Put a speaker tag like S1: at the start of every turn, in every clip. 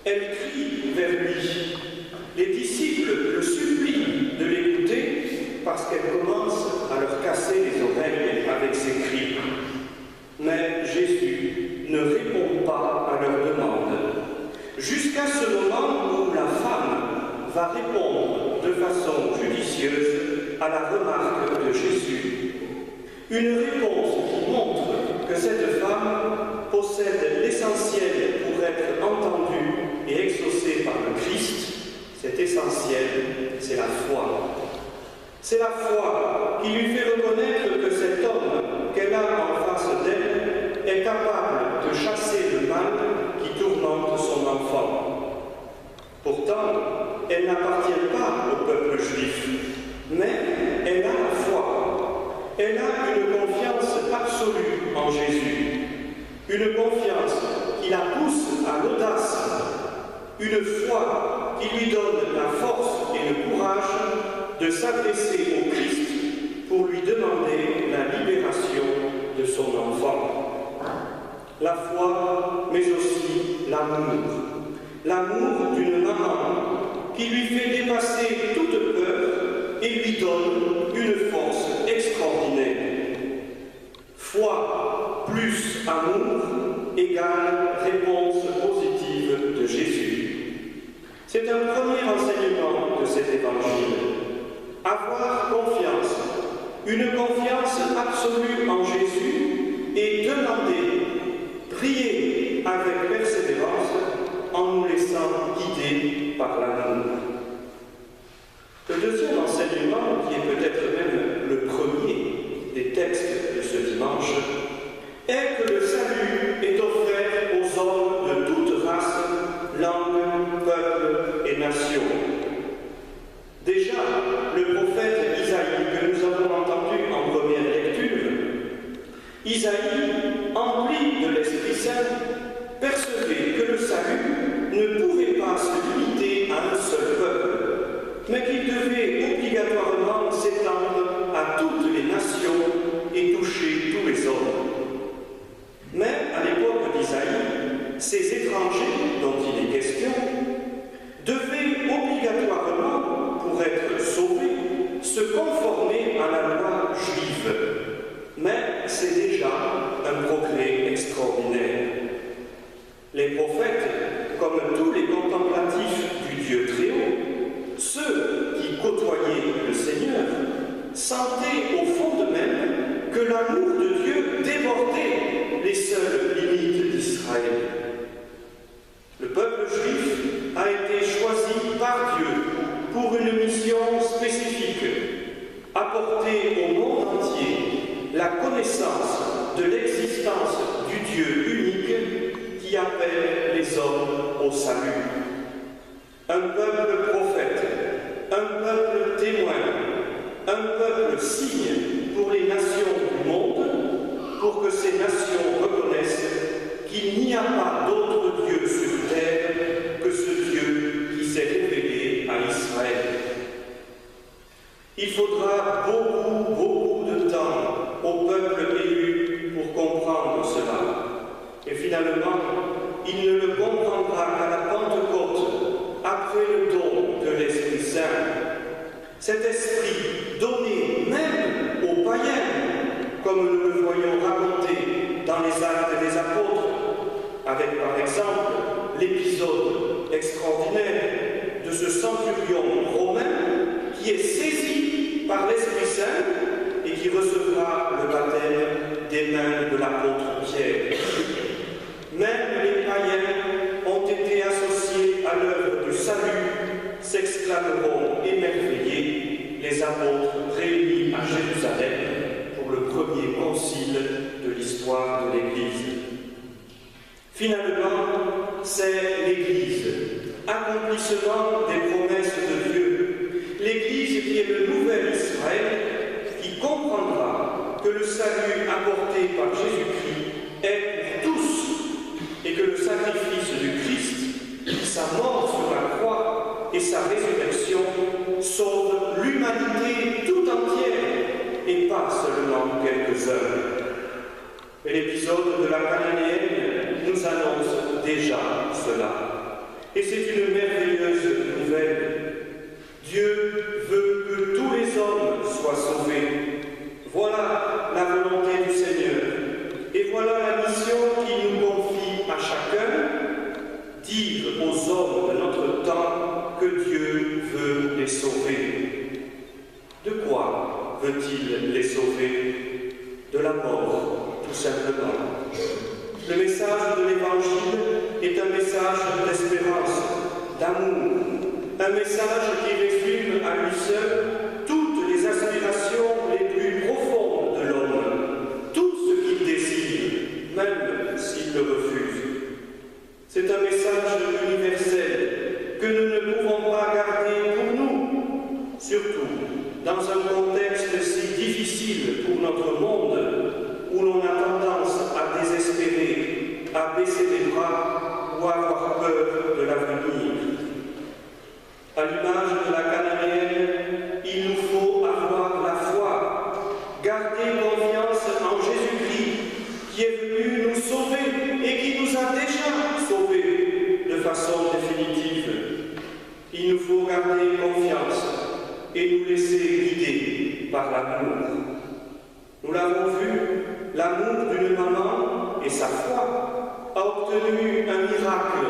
S1: Elle crie vers lui. Les disciples le supplient de l'écouter parce qu'elle commence à leur casser les oreilles avec ses cris. Mais Jésus ne répond pas à leur demande, jusqu'à ce moment où la femme va répondre de façon judicieuse à la remarque de Jésus. Une réponse qui montre que cette femme possède l'essentiel pour être entendue et exaucée par le Christ. Cet essentiel, c'est la foi. C'est la foi qui lui fait reconnaître que cet homme qu'elle a en face d'elle est capable de chasser le mal qui tourmente son enfant. Pourtant, elle n'appartient pas au peuple juif, mais elle a la foi. Elle a une confiance absolue en Jésus, une confiance qui la pousse à l'audace, une foi qui lui donne la force et le courage de s'adresser au Christ pour lui demander la libération de son enfant. La foi, mais aussi l'amour. L'amour d'une maman qui lui fait dépasser toute peur et lui donne une force extraordinaire. Foi plus amour égale réponse positive de Jésus. C'est un premier enseignement de cet évangile. Avoir confiance, une confiance absolue en Jésus et demander, prier avec persévérance en nous laissant guider par l'amour. Le deuxième enseignement, qui est peut-être même le premier des textes de ce dimanche, est que le salut est offert aux hommes de toute race, langue, peuple et nation. Déjà, le prophète Isaïe, que nous avons entendu en première lecture, Isaïe, empli de l'Esprit Saint, percevait que le salut ne pouvait pas se limiter à un seul peuple, mais qu'il devait obligatoirement s'étendre à toutes les nations et toucher tous les hommes. Mais à l'époque d'Isaïe, ces étrangers dont il est question devaient obligatoirement, pour être sauvés, se conformer à la loi juive. Mais c'est déjà un progrès extraordinaire. Les prophètes, comme tous les contemplatifs du Dieu très haut, ceux qui côtoyaient le Seigneur, sentaient au fond d'eux-mêmes que l'amour de Dieu débordait les seules limites d'Israël. Le peuple juif a été choisi par Dieu pour une mission spécifique, apporter au monde entier la connaissance de l'existence du Dieu unique qui appelle les hommes au salut. Un peuple prophète, un peuple témoin, un peuple signe pour les nations du monde, pour que ces nations reconnaissent qu'il n'y a pas d'autre Dieu sur terre que ce Dieu qui s'est révélé à Israël. Il faudra beaucoup de temps au peuple élu pour comprendre cela. Et finalement, il ne le comprendra qu'à la Pentecôte, après le don de l'Esprit Saint. Cet esprit donné même aux païens, comme nous le voyons raconté dans les Actes des Apôtres, avec par exemple l'épisode extraordinaire de ce centurion romain qui est saisi par l'Esprit Saint et qui recevra le baptême des mains de l'apôtre Pierre. Même les païens ont été associés à l'œuvre du salut, s'exclameront émerveillés les apôtres réunis à Jérusalem pour le premier concile de l'histoire de l'Église. Finalement, c'est l'Église, accomplissement des promesses de Dieu, l'Église qui est le nouvel Israël, qui comprendra que le salut apporté par Jésus-Christ est pour tous et que le sacrifice du Christ, sa mort sur la croix et sa résurrection sauvent l'humanité tout entière et pas seulement quelques-uns. L'épisode de la Galiléenne nous annonce déjà cela. Et c'est une merveilleuse nouvelle. Dieu veut que tous les hommes soient sauvés. Voilà la volonté du Seigneur. Et voilà la mission qu'il nous confie à chacun, dire aux hommes de notre temps que Dieu veut les sauver. De quoi veut-il les sauver? De la mort, tout simplement. Le message de l'Évangile est un message d'espérance, d'amour, un message qui résume à lui seul toutes les aspirations les plus profondes de l'homme, tout ce qu'il désire, même s'il le refuse. C'est un message universel que nous ne pouvons pas garder pour nous, surtout dans un contexte si difficile pour notre monde, où l'on a tendance à désespérer, à baisser les bras ou à avoir peur de l'avenir. À l'image de la Cananéenne, il nous faut avoir la foi, garder confiance en Jésus-Christ, qui est venu nous sauver et qui nous a déjà sauvés de façon définitive. Il nous faut garder confiance et nous laisser guider par l'amour. Nous l'avons vu, l'amour d'une maman et sa foi a obtenu un miracle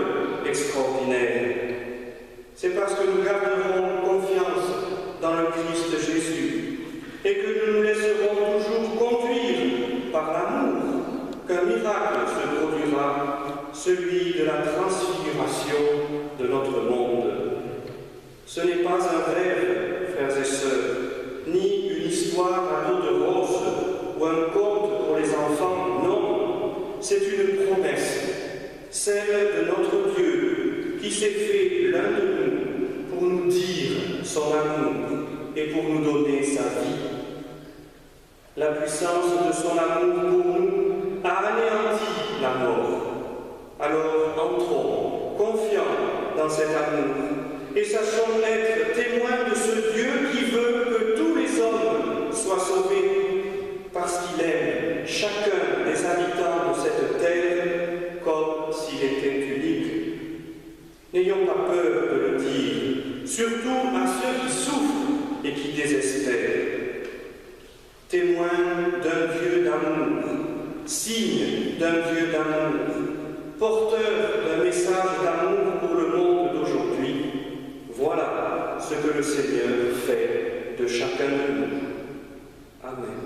S1: extraordinaire. C'est parce que nous garderons confiance dans le Christ Jésus et que nous nous laisserons toujours conduire par l'amour qu'un miracle se produira, celui de la transfiguration de notre monde. Ce n'est pas un rêve, frères et sœurs, ni une histoire à dos de rose ou un conte pour les enfants, non. C'est une promesse, celle de notre Dieu qui s'est fait l'un de nous pour nous dire son amour et pour nous donner sa vie. La puissance de son amour pour nous a anéanti la mort. Alors entrons, confiants dans cet amour, et sachons être témoins de ce Dieu qui veut que tous les hommes soient sauvés, parce qu'il aime chacun des habitants de cette terre comme s'il était unique. N'ayons pas peur de le dire, surtout à ceux qui souffrent et qui désespèrent. Témoins d'un Dieu d'amour, signe d'un Dieu d'amour, porteur d'un message d'amour pour le monde d'aujourd'hui, voilà ce que le Seigneur fait de chacun de nous. Amen.